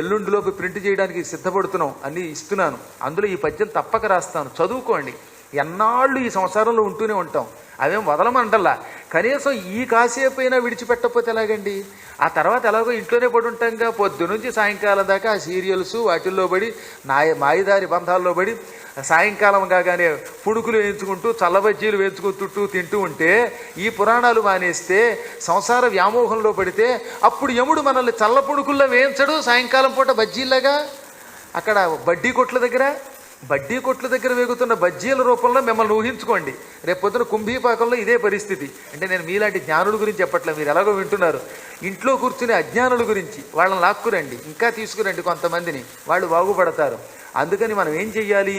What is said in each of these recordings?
ఎల్లుండిలోపు print చేయడానికి సిద్ధపడుతున్నాం, అన్నీ ఇస్తున్నాను. అందులో ఈ పద్యం తప్పక రాస్తాను, చదువుకోండి. ఎన్నాళ్ళు ఈ సంసారంలో ఉంటూనే ఉంటాం, అవేం వదలమంటల్లా. కనీసం ఈ కాసేపు అయినా విడిచిపెట్టకపోతే ఎలాగండి? ఆ తర్వాత ఎలాగో ఇంట్లోనే పడి ఉంటాంగా, పొద్దు నుంచి సాయంకాలం దాకా ఆ సీరియల్స్ వాటిల్లో పడి మాయదారి బంధాల్లో పడి సాయంకాలం కాగానే పుణుకులు వేయించుకుంటూ చల్లబజ్జీలు వేయించుకుంటూ తింటూ ఉంటే, ఈ పురాణాలు మానేస్తే సంసార వ్యామోహంలో పడితే అప్పుడు యముడు మనల్ని చల్ల పుణుకుల్లో వేయించడు. సాయంకాలం పూట బజ్జీలాగా అక్కడ బడ్డీ కొట్ల దగ్గర వేగుతున్న బజ్జీల రూపంలో మిమ్మల్ని ఊహించుకోండి. రేపు పొద్దున కుంభీపాకంలో ఇదే పరిస్థితి. అంటే నేను మీలాంటి జ్ఞానుల గురించి చెప్పట్లేదు, మీరు ఎలాగో వింటున్నారు. ఇంట్లో కూర్చునే అజ్ఞానుల గురించి వాళ్ళని లాక్కురండి, ఇంకా తీసుకురండి కొంతమందిని, వాళ్ళు బాగుపడతారు. అందుకని మనం ఏం చెయ్యాలి?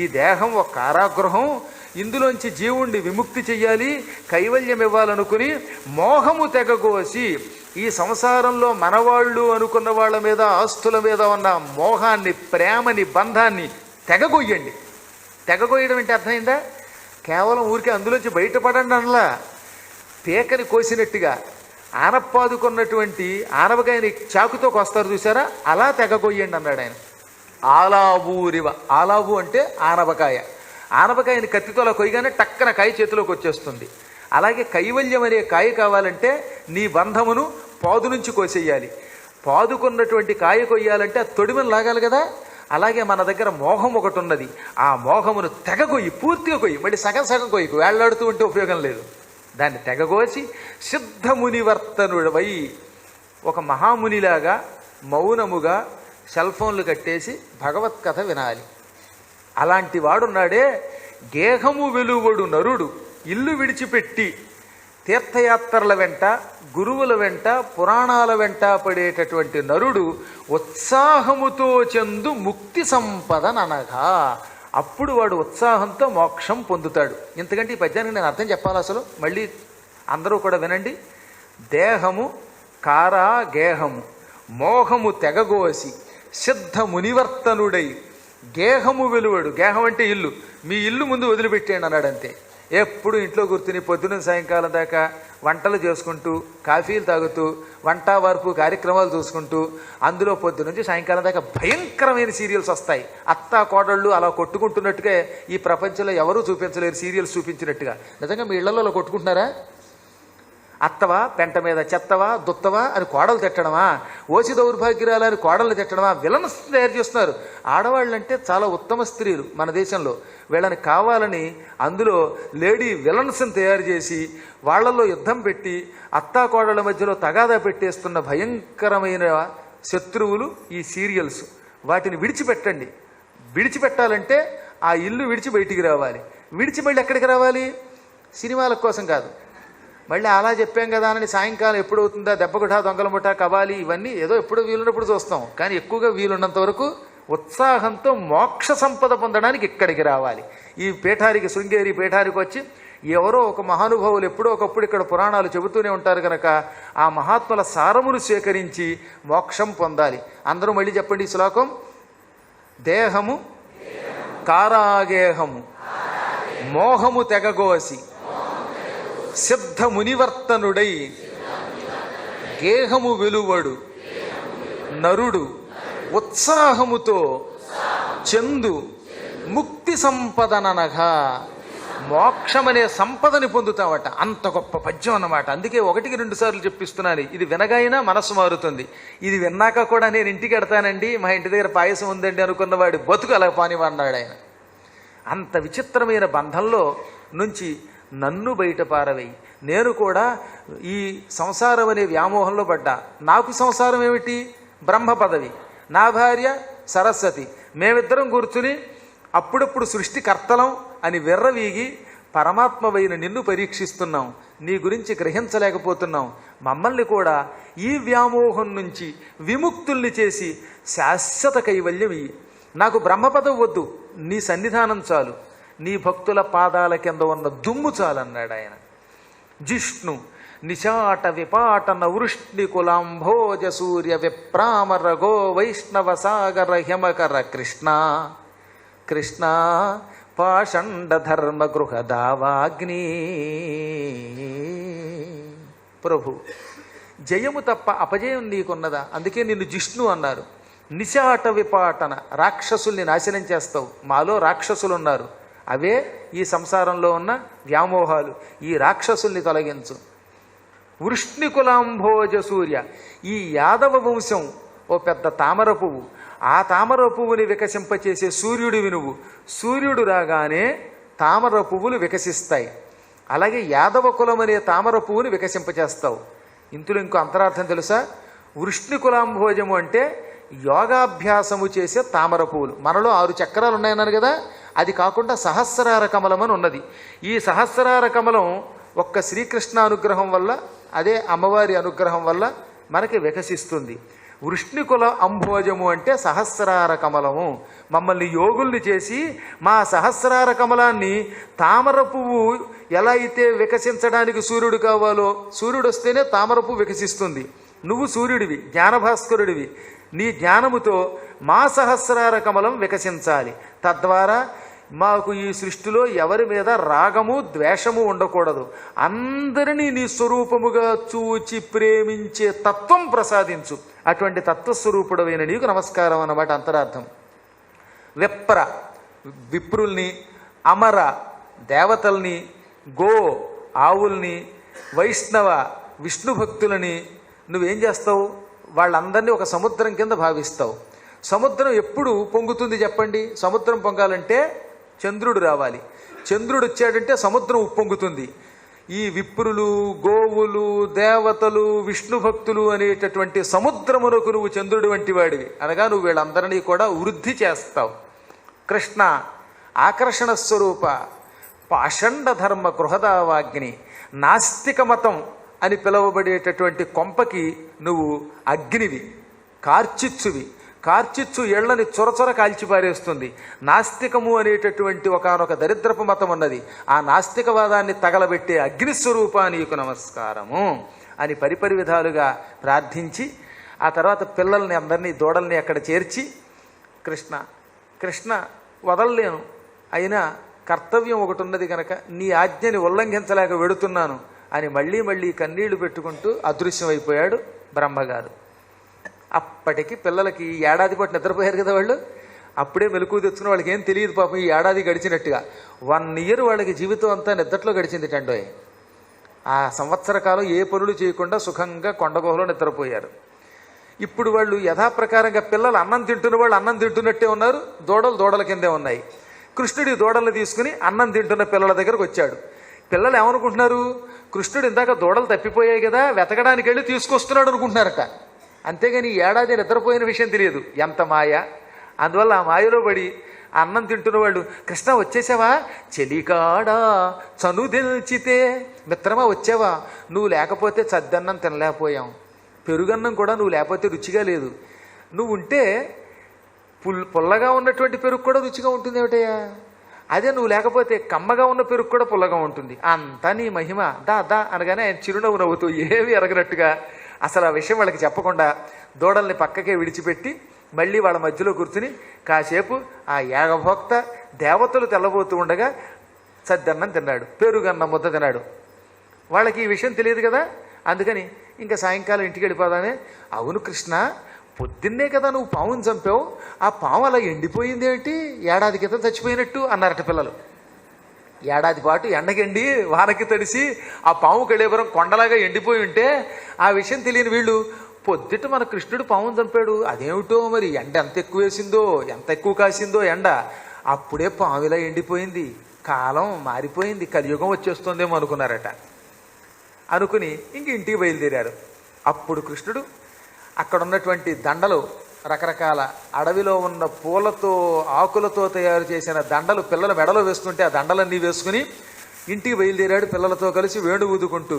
ఈ దేహం ఒక కారాగృహం, ఇందులోంచి జీవుణ్ణి విముక్తి చెయ్యాలి, కైవల్యం ఇవ్వాలనుకుని మోహము తెగగోసి ఈ సంసారంలో మనవాళ్ళు అనుకున్న వాళ్ళ మీద, ఆస్తుల మీద ఉన్న మోహాన్ని, ప్రేమని, బంధాన్ని తెగగొయ్యండి. తెగగొయ్యడం అంటే అర్థమైందా? కేవలం ఊరికే అందులోంచి బయటపడండి అనలా, పేకని కోసినట్టుగా ఆనపాదుకున్నటువంటి ఆనపకాయని చాకుతో కోస్తారు చూసారా, అలా తెగగొయ్యండి అన్నాడు ఆయన. ఆలావూరివ, ఆలావు అంటే ఆనపకాయ. ఆనపకాయని కత్తితో అలా కొయ్యగానే టక్కన కాయ చేతిలోకి వచ్చేస్తుంది. అలాగే కైవల్యం అనే కాయ కావాలంటే నీ బంధమును పాదు నుంచి కోసేయాలి. పాదుకున్నటువంటి కాయ కొయ్యాలంటే ఆ తొడిమను లాగాలి కదా. అలాగే మన దగ్గర మోహం ఒకటి ఉన్నది, ఆ మోహమును తెగగొయ్యి, పూర్తిగా కొయ్యి, మళ్ళీ సగం సగం కొయ్యకు, వేళ్లాడుతూ ఉంటే ఉపయోగం లేదు. దాన్ని తెగగోసి సిద్ధమునివర్తనుడవై ఒక మహామునిలాగా మౌనముగా సెల్ ఫోన్లు కట్టేసి భగవత్ కథ వినాలి. అలాంటి వాడున్నాడే, గేహము వెలువడు నరుడు ఇల్లు విడిచిపెట్టి తీర్థయాత్రల వెంట, గురువుల వెంట, పురాణాల వెంట పడేటటువంటి నరుడు ఉత్సాహముతో చెందు ముక్తి సంపదననగా, అప్పుడు వాడు ఉత్సాహంతో మోక్షం పొందుతాడు. ఇంతకంటే ఈ పద్యానికి నేను అర్థం చెప్పాలి అసలు, మళ్ళీ అందరూ కూడా వినండి. దేహము కారా గేహము, మోహము తెగగోసి సిద్ధ మునివర్తనుడై, గేహము వెలువడు, గేహం అంటే ఇల్లు, మీ ఇల్లు ముందు వదిలిపెట్టేయండి అన్నాడు. అంతే. ఎప్పుడు ఇంట్లో కూర్చుని పొద్దున సాయంకాలం దాకా వంటలు చేసుకుంటూ, కాఫీలు తాగుతూ, వంట వార్పు కార్యక్రమాలు చూసుకుంటూ, అందులో పొద్దు నుంచి సాయంకాలం దాకా భయంకరమైన సీరియల్స్ వస్తాయి. అత్తా కోడళ్ళు అలా కొట్టుకుంటున్నట్టుగా ఈ ప్రపంచంలో ఎవరూ చూపించలేరు సీరియల్స్ చూపించినట్టుగా. నిజంగా మీ ఇళ్లలో అలా కొట్టుకుంటున్నారా? అత్తవా, పెంట మీద చెత్తవా, దుత్తవా అని కోడలు తిట్టడమా, ఓసి దౌర్భాగ్యరాలు అని కోడలు తిట్టడమా, విలన్స్ తయారు చేస్తున్నారు. ఆడవాళ్ళంటే చాలా ఉత్తమ స్త్రీలు మన దేశంలో, వీళ్ళని కావాలని అందులో లేడీ విలన్స్ని తయారు చేసి వాళ్లలో యుద్ధం పెట్టి అత్తా కోడళ్ళ మధ్యలో తగాదా పెట్టేస్తున్న భయంకరమైన శత్రువులు ఈ సీరియల్స్. వాటిని విడిచిపెట్టండి. విడిచిపెట్టాలంటే ఆ ఇల్లు విడిచి బయటికి రావాలి. విడిచి మళ్ళీ ఎక్కడికి రావాలి? సినిమాల కోసం కాదు. మళ్ళీ అలా చెప్పాం కదా అని సాయంకాలం ఎప్పుడు అవుతుందా, దెబ్బగుఠ, దొంగల ముఠ, కబాలి, ఇవన్నీ ఏదో ఎప్పుడు వీలున్నప్పుడు చూస్తాం. కానీ ఎక్కువగా వీలున్నంత వరకు ఉత్సాహంతో మోక్ష సంపద పొందడానికి ఇక్కడికి రావాలి. ఈ పీఠానికి, శృంగేరి పీఠానికి వచ్చి ఎవరో ఒక మహానుభావులు ఎప్పుడో ఒకప్పుడు ఇక్కడ పురాణాలు చెబుతూనే ఉంటారు కనుక ఆ మహాత్ముల సారమును స్వీకరించి మోక్షం పొందాలి. అందరూ మళ్ళీ చెప్పండి ఈ శ్లోకం. దేహము కారాగేహము, మోహము తెగగోసి సిద్ధ మునివర్తనుడై, గేహము వెలువడు నరుడు ఉత్సాహముతో చెందు ముక్తి సంపదననగా, మోక్షమనే సంపదని పొందుతామట. అంత గొప్ప పద్యం అన్నమాట. అందుకే 1-2 సార్లు చెప్పిస్తున్నాను. ఇది వినగైనా మనసు మారుతుంది. ఇది విన్నాక కూడా నేను ఇంటికి ఎడతానండి, మా ఇంటి దగ్గర పాయసం ఉందండి అనుకున్నవాడి బతుకు అలా పానివన్నాడు ఆయన. అంత విచిత్రమైన బంధంలో నుంచి నన్ను బయట పారవేయి. నేను కూడా ఈ సంసారం అనే వ్యామోహంలో పడ్డా. నాకు సంసారం ఏమిటి? బ్రహ్మ పదవి, నా భార్య సరస్వతి, మేమిద్దరం కూర్చుని అప్పుడప్పుడు సృష్టికర్తలం అని విర్రవీగి పరమాత్మవైన నిన్ను పరీక్షిస్తున్నాం. నీ గురించి గ్రహించలేకపోతున్నాం. మమ్మల్ని కూడా ఈ వ్యామోహం నుంచి విముక్తుల్ని చేసి శాశ్వత కైవల్యం ఇయ్యి. నాకు బ్రహ్మపదవి వద్దు, నీ సన్నిధానం చాలు, నీ భక్తుల పాదాల కింద ఉన్న దుమ్ము చాలన్నాడు ఆయన. జిష్ణు నిశాట విపాటన వృష్ణి కులాంభోజ సూర్య విప్రామర గో వైష్ణవ సాగర హ్యమకర కృష్ణ కృష్ణ పాషండ ధర్మ గృహ దావాగ్ని. ప్రభు, జయము తప్ప అపజయం నీకున్నదా? అందుకే నిన్ను జిష్ణు అన్నారు. నిశాట విపాటన, రాక్షసుల్ని నాశనం చేస్తావు. మాలో రాక్షసులు ఉన్నారు, అవే ఈ సంసారంలో ఉన్న వ్యామోహాలు. ఈ రాక్షసుల్ని తొలగించు. వృష్ణికులాంభోజ సూర్య, ఈ యాదవ వంశం ఓ పెద్ద తామర పువ్వు. ఆ తామర పువ్వుని వికసింపచేసే సూర్యుడివి నువ్వు. సూర్యుడు రాగానే తామర పువ్వులు వికసిస్తాయి. అలాగే యాదవ కులం అనే తామర పువ్వుని వికసింపచేస్తావు. ఇందులో ఇంకో అంతరార్థం తెలుసా? వృష్ణికులాంభోజము అంటే యోగాభ్యాసము చేసే తామర పువ్వులు. మనలో 6 చక్రాలు ఉన్నాయన్నారు కదా, అది కాకుండా సహస్రార కమలం అని ఉన్నది. ఈ సహస్రార కమలం ఒక్క శ్రీకృష్ణ అనుగ్రహం వల్ల, అదే అమ్మవారి అనుగ్రహం వల్ల మనకి వికసిస్తుంది. వృష్ణికుల అంభోజము అంటే సహస్రార కమలము. మమ్మల్ని యోగుల్ని చేసి మా సహస్రార కమలాన్ని తామర పువ్వు ఎలా అయితే వికసించడానికి సూర్యుడు కావాలో, సూర్యుడు వస్తేనే తామర పువ్వు వికసిస్తుంది. నువ్వు సూర్యుడివి, జ్ఞానభాస్కరుడివి. నీ జ్ఞానముతో మా సహస్రార కమలం వికసించాలి. తద్వారా మాకు ఈ సృష్టిలో ఎవరి మీద రాగము ద్వేషము ఉండకూడదు. అందరినీ నీ స్వరూపముగా చూచి ప్రేమించే తత్వం ప్రసాదించు. అటువంటి తత్వస్వరూపుడమైన నీకు నమస్కారం అన్నమాట అంతరార్థం. విప్ర, విప్రుల్ని, అమర దేవతల్ని, గో ఆవుల్ని, వైష్ణవ విష్ణు భక్తులని నువ్వేం చేస్తావు? వాళ్ళందరినీ ఒక సముద్రం కింద భావిస్తావు. సముద్రం ఎప్పుడు పొంగుతుంది చెప్పండి? సముద్రం పొంగాలంటే చంద్రుడు రావాలి. చంద్రుడు వచ్చాడంటే సముద్రం ఉప్పొంగుతుంది. ఈ విప్రులు, గోవులు, దేవతలు, విష్ణు భక్తులు అనేటటువంటి సముద్రమునకు నువ్వు చంద్రుడి వంటి వాడివి. అనగా నువ్వు వీళ్ళందరినీ కూడా వృద్ధి చేస్తావు. కృష్ణ ఆకర్షణ స్వరూప, పాషండ ధర్మ గృహదావాగ్ని, నాస్తిక మతం అని పిలువబడేటటువంటి కొంపకి నువ్వు అగ్నివి, కార్చిచ్చువి. కార్చిచ్చు ఇళ్లని చొరచొర కాల్చిపారేస్తుంది. నాస్తికము అనేటటువంటి ఒకానొక దరిద్రపు మతం ఉన్నది. ఆ నాస్తికవాదాన్ని తగలబెట్టే అగ్నిస్వరూపా నీకు నమస్కారము అని పరిపరి విధాలుగా ప్రార్థించి, ఆ తర్వాత పిల్లల్ని అందరినీ దూడల్ని అక్కడ చేర్చి, కృష్ణ కృష్ణ వదలలేను, అయినా కర్తవ్యం ఒకటి ఉన్నది కనుక నీ ఆజ్ఞని ఉల్లంఘించలేక వెడుతున్నాను అని మళ్ళీ మళ్ళీ కన్నీళ్లు పెట్టుకుంటూ అదృశ్యమైపోయాడు బ్రహ్మగారు. అప్పటికి పిల్లలకి ఏడాది పాటు నిద్రపోయారు కదా వాళ్ళు. అప్పుడే మెలకువ తెచ్చుకున్న వాళ్ళకి ఏం తెలియదు పాపం. ఈ ఏడాది గడిచినట్టుగా 1 ఇయర్ వాళ్ళకి జీవితం అంతా నిద్రలో గడిచింది టండోయ్. ఆ సంవత్సర కాలం ఏ పనులు చేయకుండా సుఖంగా కొండగుహలో నిద్రపోయారు. ఇప్పుడు వాళ్ళు యథాప్రకారంగా పిల్లలు అన్నం తింటున్న వాళ్ళు అన్నం తింటున్నట్టే ఉన్నారు, దూడలు దూడల కిందే ఉన్నాయి. కృష్ణుడి దూడలను తీసుకుని అన్నం తింటున్న పిల్లల దగ్గరకు వచ్చాడు. పిల్లలు ఏమనుకుంటున్నారు? కృష్ణుడు ఇందాక దూడలు తప్పిపోయాయి కదా, వెతకడానికి వెళ్ళి తీసుకొస్తున్నాడు అనుకుంటున్నారట. అంతేగాని ఈ ఏడాది నిద్రపోయిన విషయం తెలియదు. ఎంత మాయ! అందువల్ల ఆ మాయలో పడి అన్నం తింటున్న వాళ్ళు, కృష్ణ వచ్చేసావా? చెలికాడా చనుదెల్చితే, మిత్రమా వచ్చావా? నువ్వు లేకపోతే చద్దన్నం తినలేకపోయాం, పెరుగన్నం కూడా నువ్వు లేకపోతే రుచిగా లేదు. నువ్వు ఉంటే పుల్లగా ఉన్నటువంటి పెరుగు కూడా రుచిగా ఉంటుంది ఏమిటయ్యా? అదే నువ్వు లేకపోతే కమ్మగా ఉన్న పెరుగు కూడా పుల్లగా ఉంటుంది. అంతా నీ మహిమ, దా దా అనగానే ఆయన చిరునవ్వు నవ్వుతూ ఏమీ ఎరగనట్టుగా అసలు ఆ విషయం వాళ్ళకి చెప్పకుండా దూడల్ని పక్కకే విడిచిపెట్టి మళ్ళీ వాళ్ళ మధ్యలో కూర్చుని కాసేపు ఆ యాగభోక్త దేవతలు తెల్లబోతూ ఉండగా సద్దన్నం తిన్నాడు, పెరుగన్నం ముద్ద తిన్నాడు. వాళ్ళకి ఈ విషయం తెలియదు కదా, అందుకని ఇంకా సాయంకాలం ఇంటికి వెళ్ళిపోదామే. అవును కృష్ణ, పొద్దున్నే కదా నువ్వు పావును చంపావు, ఆ పాము అలా ఎండిపోయింది ఏమిటి? ఏడాది క్రితం చచ్చిపోయినట్టు అన్నారట పిల్లలు. ఏడాది పాటు ఎండకెండి వానకి తడిసి ఆ పాము కళేబరం కొండలాగా ఎండిపోయి ఉంటే ఆ విషయం తెలియని వీళ్ళు పొద్దుట మన కృష్ణుడు పావును చంపాడు, అదేమిటో మరి ఎండ ఎంత ఎక్కువ వేసిందో, ఎంత ఎక్కువ కాసిందో ఎండ, అప్పుడే పాము ఇలా ఎండిపోయింది, కాలం మారిపోయింది, కలియుగం వచ్చేస్తుందేమో అనుకున్నారట. అనుకుని ఇంక ఇంటికి బయలుదేరారు. అప్పుడు కృష్ణుడు అక్కడ ఉన్నటువంటి దండలు, రకరకాల అడవిలో ఉన్న పూలతో ఆకులతో తయారు చేసిన దండలు పిల్లల మెడలో వేస్తుంటే ఆ దండలన్నీ వేసుకుని ఇంటికి బయలుదేరాడు పిల్లలతో కలిసి వేణు ఊదుకుంటూ.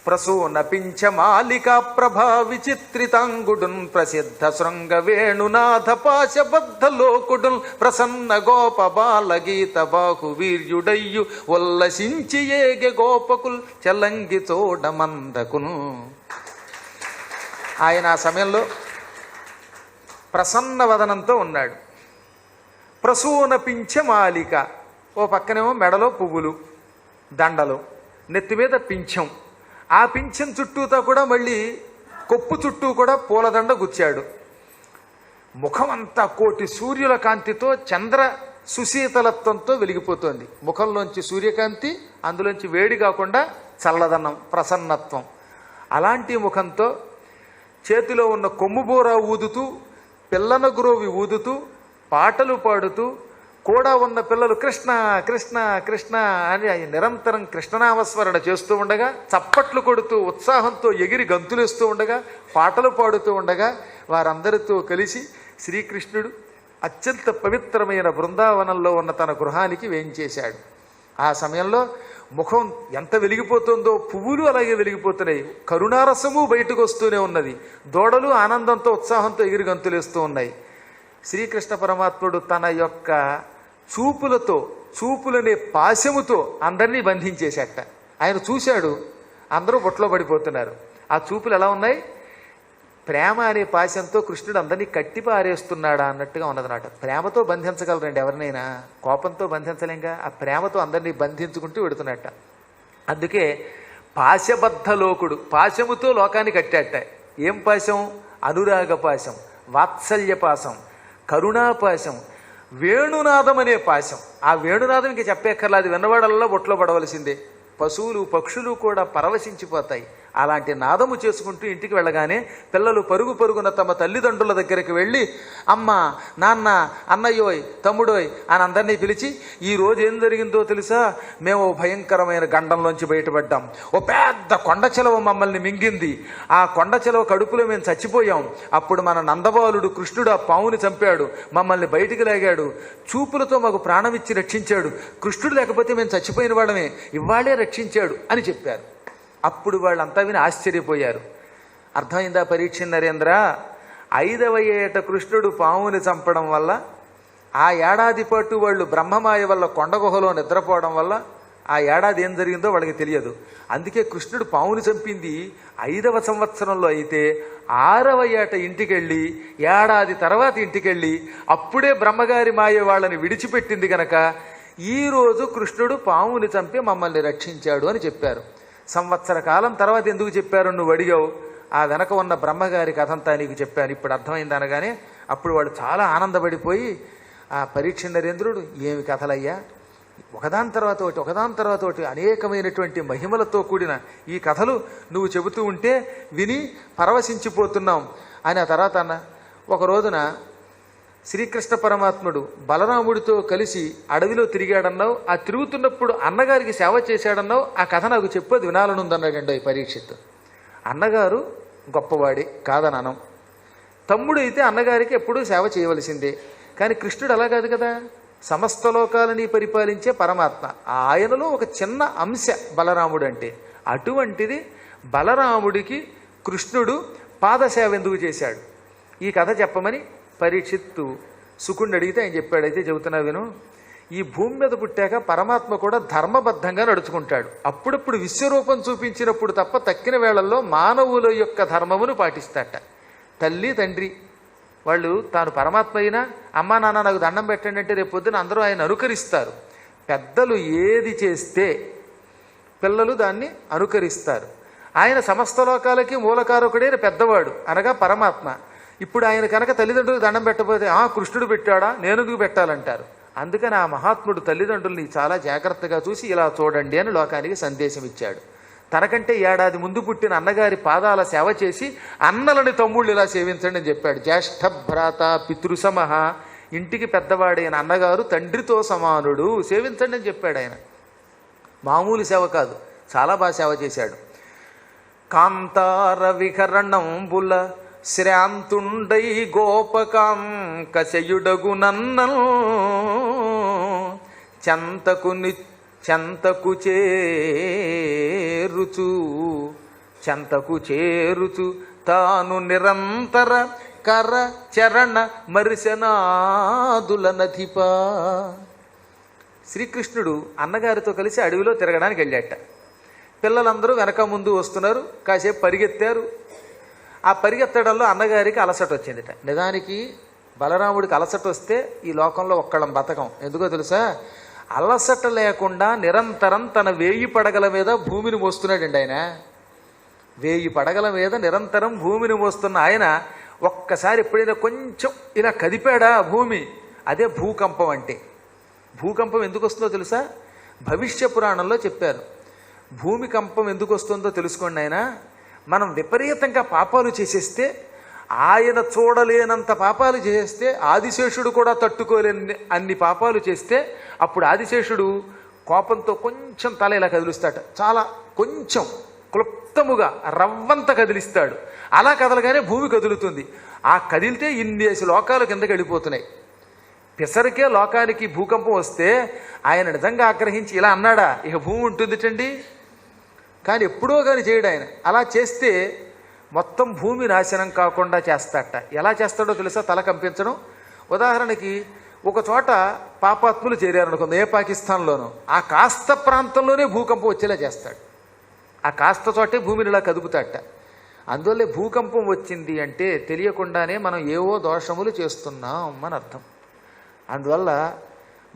ప్రసూన పింఛమాలికా ప్రభా విచిత్రితాంగుడున్ ప్రసిద్ధ శృంగ వేణునాథ పాశబద్ధ లోకుడున్ ప్రసన్న గోప బాలగీత బాహు వీర్యుడయ్యు ఉల్లసించి ఏగె గోపకుల్ చలంగి చోడమందకును. ఆయన ఆ సమయంలో ప్రసన్న వదనంతో ఉన్నాడు. ప్రసూన పింఛమాలిక, ఓ పక్కనేమో మెడలో పువ్వులు దండలు, నెత్తి మీద పింఛం, ఆ పింఛం చుట్టూతా కూడా మళ్ళీ కొప్పు చుట్టూ కూడా పూలదండ గుచ్చాడు. ముఖమంతా కోటి సూర్యుల కాంతితో చంద్ర సుశీతలత్వంతో వెలిగిపోతోంది. ముఖంలోంచి సూర్యకాంతి, అందులోంచి వేడి కాకుండా చల్లదనం, ప్రసన్నత్వం. అలాంటి ముఖంతో చేతిలో ఉన్న కొమ్ముబోర ఊదుతూ, పిల్లన గురోవి ఊదుతూ, పాటలు పాడుతూ, కూడా ఉన్న పిల్లలు కృష్ణ కృష్ణ కృష్ణ అని నిరంతరం కృష్ణనామస్మరణ చేస్తూ ఉండగా, చప్పట్లు కొడుతూ ఉత్సాహంతో ఎగిరి గంతులేస్తూ ఉండగా, పాటలు పాడుతూ ఉండగా వారందరితో కలిసి శ్రీకృష్ణుడు అత్యంత పవిత్రమైన బృందావనంలో ఉన్న తన గృహానికి వేయించేశాడు. ఆ సమయంలో ముఖం ఎంత వెలిగిపోతుందో, పువ్వులు అలాగే వెలిగిపోతున్నాయి, కరుణారసము బయటకు వస్తూనే ఉన్నది, దూడలు ఆనందంతో ఉత్సాహంతో ఎగిరి గంతులేస్తూ ఉన్నాయి. శ్రీకృష్ణ పరమాత్ముడు తన యొక్క చూపులతో, చూపులనే పాశముతో అందరినీ బంధించేశాట. ఆయన చూశాడు, అందరూ బొట్లో పడిపోతున్నారు. ఆ చూపులు ఎలా ఉన్నాయి? ప్రేమ అనే పాశంతో కృష్ణుడు అందరినీ కట్టి పారేస్తున్నాడా అన్నట్టుగా ఉన్నదన్నమాట. ప్రేమతో బంధించగలరండి ఎవరినైనా, కోపంతో బంధించలేంగా. ఆ ప్రేమతో అందరినీ బంధించుకుంటూ పెడుతున్నట్ట. అందుకే పాశబద్ధ లోకుడు, పాశముతో లోకాన్ని కట్టాట. ఏం పాశం? అనురాగ పాశం, వాత్సల్య పాశం, కరుణాపాశం, వేణునాదం అనే పాశం. ఆ వేణునాదం ఇంక చెప్పేక్కర్లేదు, విన్నవాడల్లా బొట్లో పడవలసిందే. పశువులు పక్షులు కూడా పరవశించిపోతాయి. అలాంటి నాదము చేసుకుంటూ ఇంటికి వెళ్ళగానే పిల్లలు పరుగు పరుగున తమ తల్లిదండ్రుల దగ్గరికి వెళ్ళి, అమ్మ, నాన్న, అన్నయ్యోయ్, తమ్ముడోయ్ అని అందరినీ పిలిచి, ఈ రోజు ఏం జరిగిందో తెలుసా? మేము భయంకరమైన గండంలోంచి బయటపడ్డాం. ఓ పెద్ద కొండ చెలవ మమ్మల్ని మింగింది. ఆ కొండ చెలవ కడుపులో మేము చచ్చిపోయాం. అప్పుడు మన నందబాలుడు కృష్ణుడు ఆ పావుని చంపాడు, మమ్మల్ని బయటికి లాగాడు, చూపులతో మాకు ప్రాణం ఇచ్చి రక్షించాడు. కృష్ణుడు లేకపోతే మేము చచ్చిపోయిన వాళ్ళమే, ఇవాళే రక్షించాడు అని చెప్పారు. అప్పుడు వాళ్ళంతా విని ఆశ్చర్యపోయారు. అర్థమైందా పరీక్ష నరేంద్ర? 5వ ఏట కృష్ణుడు పావుని చంపడం వల్ల, ఆ ఏడాది పాటు వాళ్ళు బ్రహ్మమాయ వల్ల కొండగుహలో నిద్రపోవడం వల్ల ఆ ఏడాది ఏం జరిగిందో వాళ్ళకి తెలియదు. అందుకే కృష్ణుడు పావుని చంపింది 5వ సంవత్సరంలో అయితే 6వ ఏట ఇంటికెళ్ళి, ఏడాది తర్వాత ఇంటికెళ్ళి అప్పుడే బ్రహ్మగారి మాయ వాళ్ళని విడిచిపెట్టింది గనక ఈరోజు కృష్ణుడు పావుని చంపి మమ్మల్ని రక్షించాడు అని చెప్పారు. సంవత్సర కాలం తర్వాత ఎందుకు చెప్పారు నువ్వు అడిగావు. ఆ వెనక ఉన్న బ్రహ్మగారి కథంతా నీకు చెప్పాను, ఇప్పుడు అర్థమైంది అనగానే అప్పుడు వాడు చాలా ఆనందపడిపోయి, ఆ పరీక్ష నరేంద్రుడు, ఏమి కథలయ్యా, ఒకదాని తర్వాత ఒకటి, ఒకదాని తర్వాత ఒకటి అనేకమైనటువంటి మహిమలతో కూడిన ఈ కథలు నువ్వు చెబుతూ ఉంటే విని పరవశించిపోతున్నాం అని. ఆ తర్వాత అన్న, ఒక రోజున శ్రీకృష్ణ పరమాత్ముడు బలరాముడితో కలిసి అడవిలో తిరిగాడన్నావు, ఆ తిరుగుతున్నప్పుడు అన్నగారికి సేవ చేశాడన్నావు, ఆ కథ నాకు చెప్పు, అది వినాలనుందన్నాడండి పరీక్షిత్. అన్నగారు గొప్పవాడే కాదననం, తమ్ముడు అయితే అన్నగారికి ఎప్పుడూ సేవ చేయవలసిందే. కానీ కృష్ణుడు అలా కాదు కదా, సమస్త లోకాలని పరిపాలించే పరమాత్మ. ఆయనలో ఒక చిన్న అంశ బలరాముడు అంటే. అటువంటిది బలరాముడికి కృష్ణుడు పాదసేవ ఎందుకు చేశాడు, ఈ కథ చెప్పమని పరీక్షిత్తు శుకుణ్ణి అడిగితే ఆయన చెప్పాడు. అయితే చెబుతున్నా విను. ఈ భూమి మీద పుట్టాక పరమాత్మ కూడా ధర్మబద్ధంగా నడుచుకుంటాడు. అప్పుడప్పుడు విశ్వరూపం చూపించినప్పుడు తప్ప తక్కిన వేళల్లో మానవుల యొక్క ధర్మమును పాటిస్తాట. తల్లి తండ్రి వాళ్ళు తాను పరమాత్మ అయినా, అమ్మా నాన్న నాకు దండం పెట్టండి అంటే రేపు పొద్దున అందరూ ఆయన అనుకరిస్తారు. పెద్దలు ఏది చేస్తే పిల్లలు దాన్ని అనుకరిస్తారు. ఆయన సమస్త లోకాలకి మూలకారకుడైన పెద్దవాడు అనగా పరమాత్మ. ఇప్పుడు ఆయన కనుక తల్లిదండ్రులకు దండం పెట్టకపోతే, కృష్ణుడు పెట్టాడా, నేను ఎందుకు పెట్టాలంటారు. అందుకని ఆ మహాత్ముడు తల్లిదండ్రుల్ని చాలా జాగ్రత్తగా చూసి ఇలా చూడండి అని లోకానికి సందేశం ఇచ్చాడు. తనకంటే ఏడాది ముందు పుట్టిన అన్నగారి పాదాల సేవ చేసి అన్నలని తమ్ముళ్ళు ఇలా సేవించండి అని చెప్పాడు. జ్యేష్ఠ భ్రాత పితృసమహ, ఇంటికి పెద్దవాడైన అన్నగారు తండ్రితో సమానుడు, సేవించండి అని చెప్పాడు. ఆయన మామూలు సేవ కాదు, చాలా బాగా సేవ చేశాడు. కాంతార వికరణంబుల శ్రాంతుండై గోపకాంకశయుడగు నన్నల్ చెంతకు చేరుచు తాను నిరంతర కర చరణ మరిశనాదుల నధిప. శ్రీకృష్ణుడు అన్నగారితో కలిసి అడవిలో తిరగడానికి వెళ్ళాట. పిల్లలందరూ వెనక ముందు వస్తున్నారు, కాసేపు పరిగెత్తారు. ఆ పరిగెత్తడంలో అన్నగారికి అలసట వచ్చిందిట. నిజానికి బలరాముడికి అలసట వస్తే ఈ లోకంలో ఒక్కళ్ళం బతకం. ఎందుకో తెలుసా? అలసట లేకుండా నిరంతరం తన 1000 పడగల మీద భూమిని మోస్తున్నాడండి ఆయన. 1000 పడగల మీద నిరంతరం భూమిని మోస్తున్న ఆయన ఒక్కసారి ఎప్పుడైనా కొంచెం ఇలా కదిపాడా భూమి, అదే భూకంపం అంటే. భూకంపం ఎందుకు వస్తుందో తెలుసా? భవిష్య పురాణంలో చెప్పారు. భూమికంపం ఎందుకు వస్తుందో తెలుసుకోండి. ఆయన మనం విపరీతంగా పాపాలు చేసేస్తే, ఆయన చూడలేనంత పాపాలు చేస్తే, ఆదిశేషుడు కూడా తట్టుకోలేని అన్ని పాపాలు చేస్తే, అప్పుడు ఆదిశేషుడు కోపంతో కొంచెం తల ఇలా కదిలిస్తాడు. చాలా కొంచెం క్లుప్తముగా రవ్వంత కదిలిస్తాడు. అలా కదలగానే భూమి కదులుతుంది. ఆ కదిలితే ఇన్నేసి లోకాలు కిందకి వెళ్ళిపోతున్నాయి. పిసరికే లోకానికి భూకంపం వస్తే ఆయన నిజంగా ఆగ్రహించి ఇలా అన్నాడా, ఇక భూమి ఉంటుందిటండి. కానీ ఎప్పుడో కానీ చేయడు ఆయన. అలా చేస్తే మొత్తం భూమి నాశనం కాకుండా చేస్తాడట. ఎలా చేస్తాడో తెలుసా? తల కంపించడం. ఉదాహరణకి ఒక చోట పాపాత్ములు చేరారనుకుంది, ఏ పాకిస్తాన్లోనో, ఆ కాస్త ప్రాంతంలోనే భూకంపం వచ్చేలా చేస్తాడు. ఆ కాస్త చోటే భూమిని ఇలా కదుపుతాడట. అందువల్లే భూకంపం వచ్చింది అంటే తెలియకుండానే మనం ఏవో దోషములు చేస్తున్నాం అని అర్థం. అందువల్ల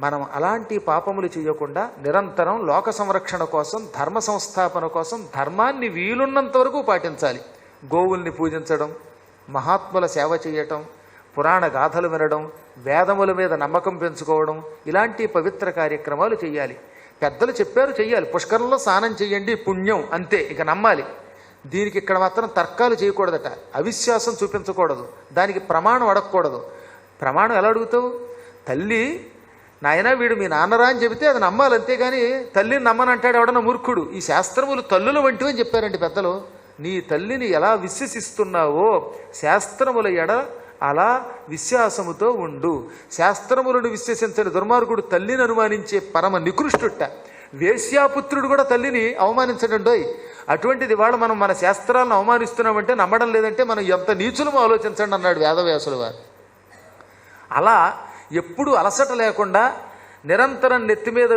మనం అలాంటి పాపములు చేయకుండా నిరంతరం లోక సంరక్షణ కోసం, ధర్మ సంస్థాపన కోసం ధర్మాన్ని వీలున్నంత వరకు పాటించాలి. గోవుల్ని పూజించడం, మహాత్ముల సేవ చేయటం, పురాణ గాథలు వినడం, వేదముల మీద నమ్మకం పెంచుకోవడం, ఇలాంటి పవిత్ర కార్యక్రమాలు చేయాలి. పెద్దలు చెప్పారు చెయ్యాలి. పుష్కరంలో స్నానం చెయ్యండి పుణ్యం, అంతే, ఇక నమ్మాలి. దీనికి ఇక్కడ మాత్రం తర్కాలు చేయకూడదట, అవిశ్వాసం చూపించకూడదు, దానికి ప్రమాణం అడగకూడదు. ప్రమాణం ఎలా అడుగుతావు? తల్లి నాయన వీడు మీ నాన్నరా అని చెబితే అది నమ్మాలి, అంతేగాని తల్లిని నమ్మనంటాడు ఎవడన్నా మూర్ఖుడు. ఈ శాస్త్రములు తల్లుల వంటివి అని చెప్పారండి పెద్దలు. నీ తల్లిని ఎలా విశ్వసిస్తున్నావో శాస్త్రముల ఎడ అలా విశ్వాసముతో ఉండు. శాస్త్రములను విశ్వసించని దుర్మార్గుడు తల్లిని అనుమానించే పరమ నికృష్టుట. వేశ్యాపుత్రుడు కూడా తల్లిని అవమానించడండోయ్. అటువంటిది వాళ్ళు మనం మన శాస్త్రాలను అవమానిస్తున్నామంటే, నమ్మడం లేదంటే మనం ఎంత నీచులమో ఆలోచించండి అన్నాడు వేదవ్యాసుల వారు. అలా ఎప్పుడు అలసట లేకుండా నిరంతరం నెత్తి మీద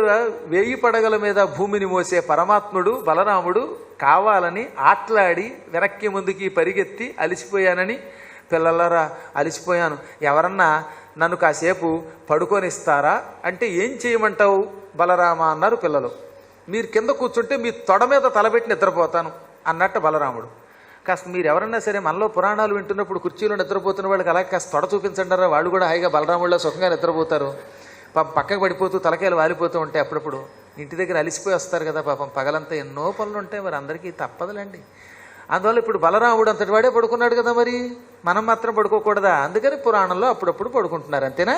1000 పడగల మీద భూమిని మోసే పరమాత్ముడు బలరాముడు కావాలని ఆట్లాడి వెనక్కి ముందుకి పరిగెత్తి అలిసిపోయానని, పిల్లలరా అలిసిపోయాను, ఎవరన్నా నన్ను కాసేపు పడుకొనిస్తారా అంటే ఏం చేయమంటావు బలరామ అన్నారు పిల్లలు. మీరు కింద కూర్చుంటే మీ తొడ మీద తలబెట్టి నిద్రపోతాను అన్నట్టు బలరాముడు. కాస్త మీరు ఎవరన్నా సరే మనలో పురాణాలు వింటున్నప్పుడు కుర్చీలో నిద్రపోతున్న వాళ్ళకి అలా కాస్త తొడ చూపించండారా, వాళ్ళు కూడా హాయిగా బలరాముడిలో సుఖంగా నిద్రపోతారు. పాపం పక్కకు పడిపోతూ తలకాయలు వాలిపోతూ ఉంటాయి. అప్పుడప్పుడు ఇంటి దగ్గర అలిసిపోయి వస్తారు కదా పాపం, పగలంతా ఎన్నో పనులు ఉంటాయి, మరి అందరికీ తప్పదులండి. అందువల్ల ఇప్పుడు బలరాముడు అంతటి వాడే పడుకున్నాడు కదా, మరి మనం మాత్రం పడుకోకూడదా? అందుకని పురాణంలో అప్పుడప్పుడు పడుకుంటున్నారు, అంతేనా?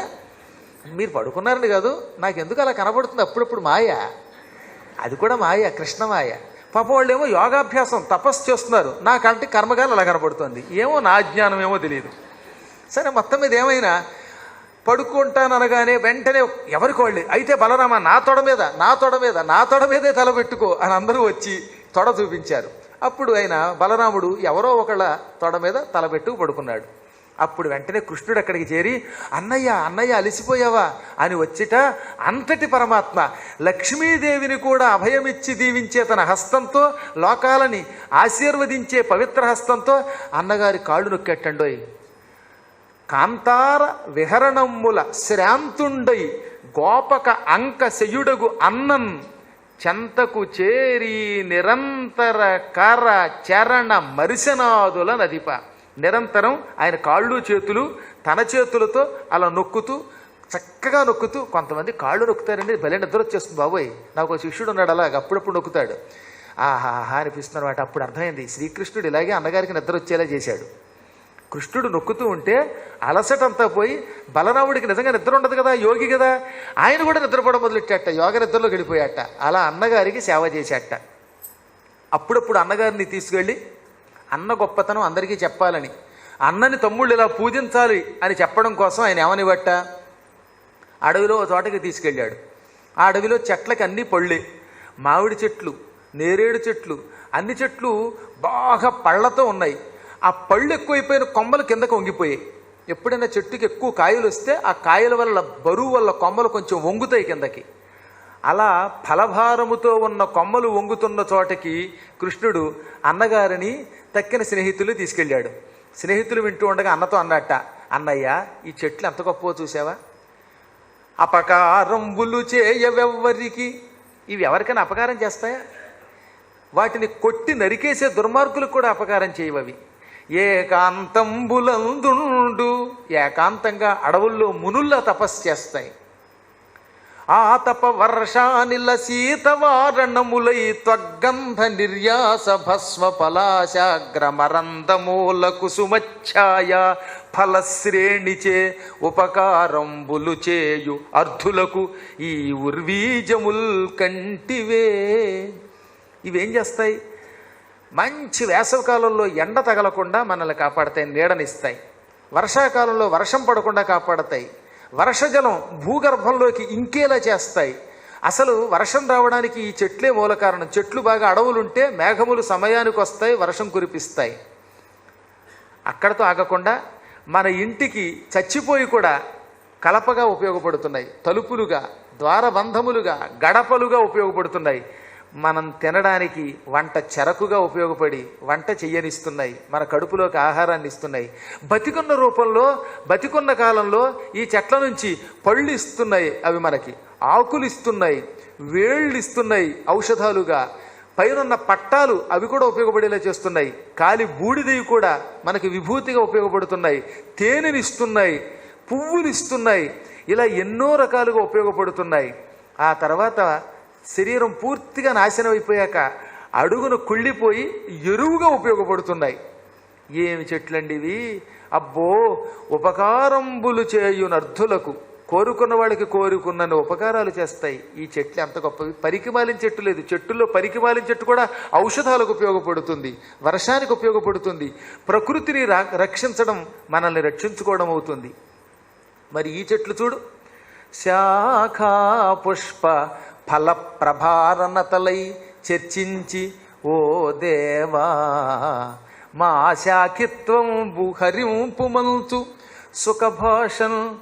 మీరు పడుకున్నారని కాదు, నాకు ఎందుకు అలా కనబడుతుంది అప్పుడప్పుడు మాయ, అది కూడా మాయ, కృష్ణమాయ. పాపం వాళ్ళు ఏమో యోగాభ్యాసం తపస్సు చేస్తున్నారు, నాకంటే కర్మగాలు అలా కనబడుతుంది, ఏమో నా అజ్ఞానం ఏమో తెలియదు. సరే మొత్తం మీద ఏమైనా పడుకుంటాను అనగానే వెంటనే ఎవరికి వాళ్ళు అయితే బలరామ నా తొడ మీద నా తొడ మీద నా తొడ మీదే తల పెట్టుకో అని అందరూ వచ్చి తొడ చూపించారు. అప్పుడు ఆయన బలరాముడు ఎవరో ఒకళ్ళ తొడ మీద తలపెట్టుకు పడుకున్నాడు. అప్పుడు వెంటనే కృష్ణుడు అక్కడికి చేరి అన్నయ్య అన్నయ్య అలిసిపోయావా అని వచ్చిట అంతటి పరమాత్మ లక్ష్మీదేవిని కూడా అభయమిచ్చి దీవించే తన హస్తంతో, లోకాలని ఆశీర్వదించే పవిత్ర హస్తంతో అన్నగారి కాళ్ళు నొక్కెట్టండోయ్. కాంతార విహరణముల శ్రాంతుండై గోపక అంక శయుడగు అన్నన్ చెంతకు చేరి నిరంతర కర చరణ మరిశనాదుల నదిప. నిరంతరం ఆయన కాళ్ళు చేతులు తన చేతులతో అలా నొక్కుతూ, చక్కగా నొక్కుతూ, కొంతమంది కాళ్ళు నొక్కుతారండి, భలే నిద్ర వచ్చేస్తుంది బాబోయ్. నాకు ఒక శిష్యుడు ఉన్నాడు, అలాగ అప్పుడప్పుడు నొక్కుతాడు, ఆహాహా అనిపిస్తున్నారు వాటి. అప్పుడు అర్థమైంది శ్రీకృష్ణుడు ఇలాగే అన్నగారికి నిద్ర వచ్చేలా చేశాడు. కృష్ణుడు నొక్కుతూ ఉంటే అలసటంతా పోయి బలరాముడికి నిజంగా నిద్ర ఉండదు కదా, యోగి కదా, ఆయన కూడా నిద్రపోవడం మొదలెట్టాట, యోగ నిద్రలో గడిపోయాట. అలా అన్నగారికి సేవ చేశాట. అప్పుడప్పుడు అన్నగారిని తీసుకెళ్ళి అన్న గొప్పతనం అందరికీ చెప్పాలని, అన్నని తమ్ముళ్ళు ఇలా పూజించాలి అని చెప్పడం కోసం ఆయన ఏమనివట్ట, అడవిలో ఒక చోటకి తీసుకెళ్ళాడు. ఆ అడవిలో చెట్లకి అన్నీ పళ్ళే, మామిడి చెట్లు, నేరేడు చెట్లు, అన్ని చెట్లు బాగా పళ్ళతో ఉన్నాయి. ఆ పళ్ళు ఎక్కువైపోయిన కొమ్మలు కిందకు వంగిపోయాయి. ఎప్పుడైనా చెట్టుకి ఎక్కువ కాయలు వస్తే ఆ కాయల వల్ల బరువు వల్ల కొమ్మలు కొంచెం వంగుతాయి కిందకి. అలా ఫలభారముతో ఉన్న కొమ్మలు వంగుతున్న చోటకి కృష్ణుడు అన్నగారిని తక్కిన స్నేహితులు తీసుకెళ్ళాడు. స్నేహితులు వింటూ ఉండగా అన్నతో అన్నట్ట, అన్నయ్య ఈ చెట్లు ఎంత గొప్పో చూసావా, అపకారంబులు చేయవెవ్వరికి, ఇవి ఎవరికైనా అపకారం చేస్తాయా? వాటిని కొట్టి నరికేసే దుర్మార్గులకు కూడా అపకారం చేయవవి. ఏకాంతంబులందుండు, ఏకాంతంగా అడవుల్లో మునుల్లా తపస్సు చేస్తాయి. ఆతప వర్షానిల శీతవారణములై త్వగ్గంధ నిర్యాస భస్మ పలాశాగ్రమరందమూల కుసుమఛాయ ఫలశ్రేణిచే ఉపకారంబులు చేయు అర్ధులకు ఈ ఉర్వీజముల్ కంటివే. ఇవేం చేస్తాయి? మంచి వేసవకాలంలో ఎండ తగలకుండా మనల్ని కాపాడతాయి, నీడనిస్తాయి. వర్షాకాలంలో వర్షం పడకుండా కాపాడతాయి. వర్షజలం భూగర్భంలోకి ఇంకేలా చేస్తాయి. అసలు వర్షం రావడానికి ఈ చెట్లే మూల కారణం. చెట్లు బాగా అడవులుంటే మేఘములు సమయానికి వస్తాయి, వర్షం కురిపిస్తాయి. అక్కడతో ఆగకుండా మన ఇంటికి చచ్చిపోయి కూడా కలపగా ఉపయోగపడుతున్నాయి, తలుపులుగా, ద్వారబంధములుగా, గడపలుగా ఉపయోగపడుతున్నాయి. మనం తినడానికి వంట చెరకుగా ఉపయోగపడి వంట చెయ్యనిస్తున్నాయి, మన కడుపులోకి ఆహారాన్ని ఇస్తున్నాయి. బతికున్న రూపంలో బతికున్న కాలంలో ఈ చెట్ల నుంచి పళ్ళు ఇస్తున్నాయి, అవి మనకి ఆకులు ఇస్తున్నాయి, వేళ్ళు ఇస్తున్నాయి ఔషధాలుగా. పైనున్న పట్టాలు అవి కూడా ఉపయోగపడేలా చేస్తున్నాయి. కాలి బూడిదవి కూడా మనకి విభూతిగా ఉపయోగపడుతున్నాయి. తేనెనిస్తున్నాయి, పువ్వులు ఇస్తున్నాయి. ఇలా ఎన్నో రకాలుగా ఉపయోగపడుతున్నాయి. ఆ తర్వాత శరీరం పూర్తిగా నాశనం అయిపోయాక అడుగును కుళ్ళిపోయి ఎరువుగా ఉపయోగపడుతున్నాయి. ఏమి చెట్లండి ఇవి! అబ్బో, ఉపకారంబులు చేయునర్థులకు, కోరుకున్న వాళ్ళకి కోరుకున్నన్ని ఉపకారాలు చేస్తాయి ఈ చెట్లు. ఎంత గొప్పవి! పరికిమాలిన చెట్టు లేదు. చెట్టుల్లో పరికిమాలిన చెట్టు కూడా ఔషధాలకు ఉపయోగపడుతుంది, వర్షానికి ఉపయోగపడుతుంది, ప్రకృతిని రక్షించడం, మనల్ని రక్షించుకోవడం అవుతుంది. మరి ఈ చెట్లు చూడు, శాఖా పుష్ప ఫల ప్రభారణతలై చర్చించి ఓ దేవా మా శాఖిత్వం హరింపుమంతు సుఖభాషం